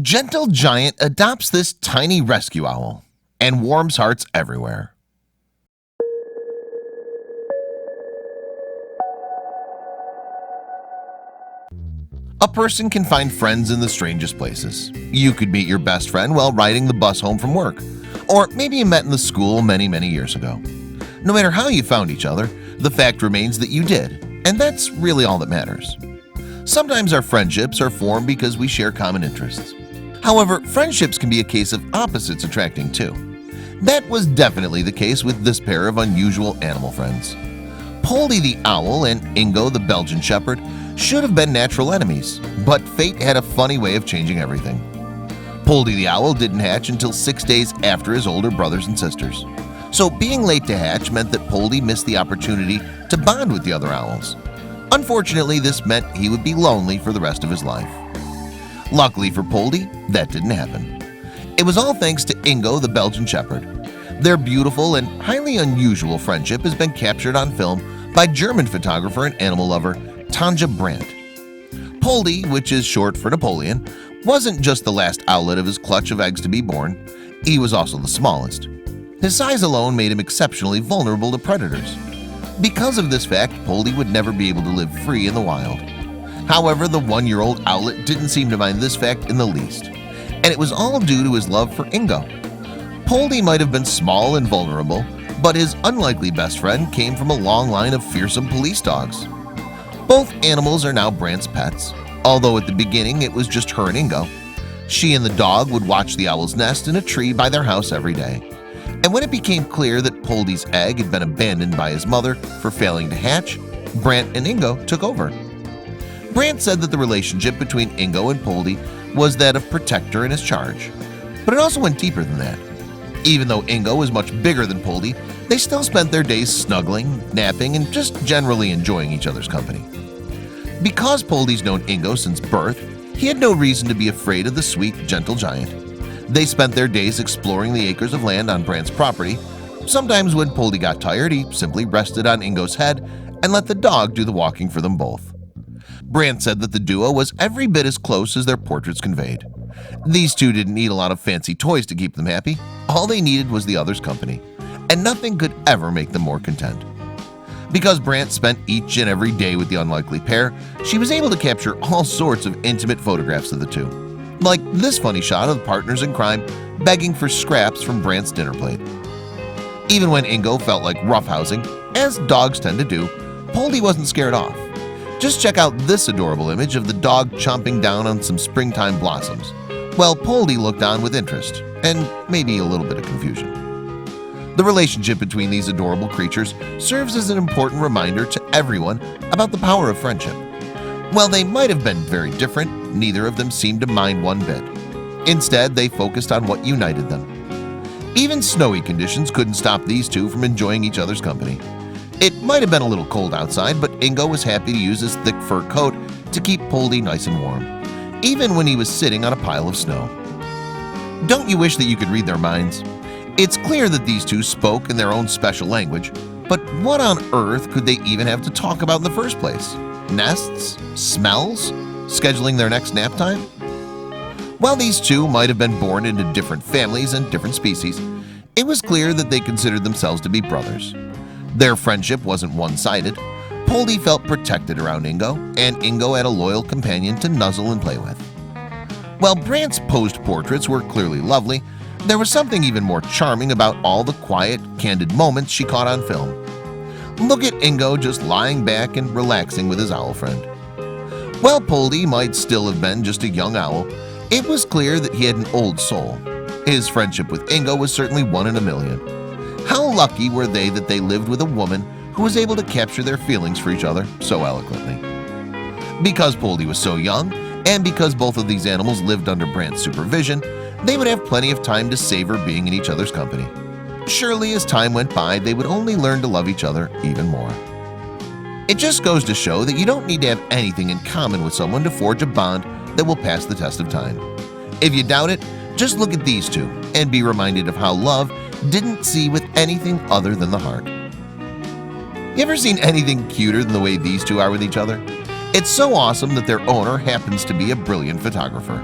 Gentle Giant adopts this tiny rescue owl and warms hearts everywhere. A person can find friends in the strangest places. You could meet your best friend while riding the bus home from work, or maybe you met in the school many years ago. No matter how you found each other, the fact remains that you did, and that's really all that matters. Sometimes our friendships are formed because we share common interests. However, friendships can be a case of opposites attracting too. That was definitely the case with this pair of unusual animal friends. Poldi the owl and Ingo the Belgian shepherd should have been natural enemies, but fate had a funny way of changing everything. Poldi the owl didn't hatch until 6 days after his older brothers and sisters. So being late to hatch meant that Poldi missed the opportunity to bond with the other owls. Unfortunately, this meant he would be lonely for the rest of his life. Luckily for Poldi, that didn't happen. It was all thanks to Ingo the Belgian shepherd. Their beautiful and highly unusual friendship has been captured on film by German photographer and animal lover Tanja Brandt. Poldi, which is short for Napoleon, wasn't just the last owlet of his clutch of eggs to be born, he was also the smallest. His size alone made him exceptionally vulnerable to predators. Because of this fact, Poldi would never be able to live free in the wild. However, the one-year-old owlet didn't seem to mind this fact in the least, and it was all due to his love for Ingo. Poldi might have been small and vulnerable, but his unlikely best friend came from a long line of fearsome police dogs. Both animals are now Brandt's pets, although at the beginning it was just her and Ingo. She and the dog would watch the owl's nest in a tree by their house every day. And when it became clear that Poldi's egg had been abandoned by his mother for failing to hatch, Brandt and Ingo took over. Brandt said that the relationship between Ingo and Poldi was that of protector in his charge, but it also went deeper than that. Even though Ingo was much bigger than Poldi, they still spent their days snuggling, napping, and just generally enjoying each other's company. Because Poldi's known Ingo since birth, he had no reason to be afraid of the sweet, gentle giant. They spent their days exploring the acres of land on Brandt's property. Sometimes when Poldi got tired, he simply rested on Ingo's head and let the dog do the walking for them both. Brandt said that the duo was every bit as close as their portraits conveyed. These two didn't need a lot of fancy toys to keep them happy. All they needed was the other's company, and nothing could ever make them more content. Because Brandt spent each and every day with the unlikely pair, she was able to capture all sorts of intimate photographs of the two. Like this funny shot of partners in crime begging for scraps from Brandt's dinner plate. Even when Ingo felt like roughhousing, as dogs tend to do, Poldi wasn't scared off. Just check out this adorable image of the dog chomping down on some springtime blossoms, while Poldi looked on with interest and maybe a little bit of confusion. The relationship between these adorable creatures serves as an important reminder to everyone about the power of friendship. While they might have been very different, neither of them seemed to mind one bit. Instead, they focused on what united them. Even snowy conditions couldn't stop these two from enjoying each other's company. It might have been a little cold outside, but Ingo was happy to use his thick fur coat to keep Poldi nice and warm, even when he was sitting on a pile of snow. Don't you wish that you could read their minds? It's clear that these two spoke in their own special language, but what on earth could they even have to talk about in the first place? Nests? Smells? Scheduling their next nap time? While these two might have been born into different families and different species, it was clear that they considered themselves to be brothers. Their friendship wasn't one-sided. Poldi felt protected around Ingo, and Ingo had a loyal companion to nuzzle and play with. While Brandt's posed portraits were clearly lovely, there was something even more charming about all the quiet, candid moments she caught on film. Look at Ingo just lying back and relaxing with his owl friend. While Poldi might still have been just a young owl, it was clear that he had an old soul. His friendship with Ingo was certainly one in a million. How lucky were they that they lived with a woman who was able to capture their feelings for each other so eloquently. Because Poldi was so young, and because both of these animals lived under Brandt's supervision, they would have plenty of time to savor being in each other's company. Surely as time went by, they would only learn to love each other even more. It just goes to show that you don't need to have anything in common with someone to forge a bond that will pass the test of time. If you doubt it, just look at these two and be reminded of how love didn't see with anything other than the heart. You ever seen anything cuter than the way these two are with each other? It's so awesome that their owner happens to be a brilliant photographer.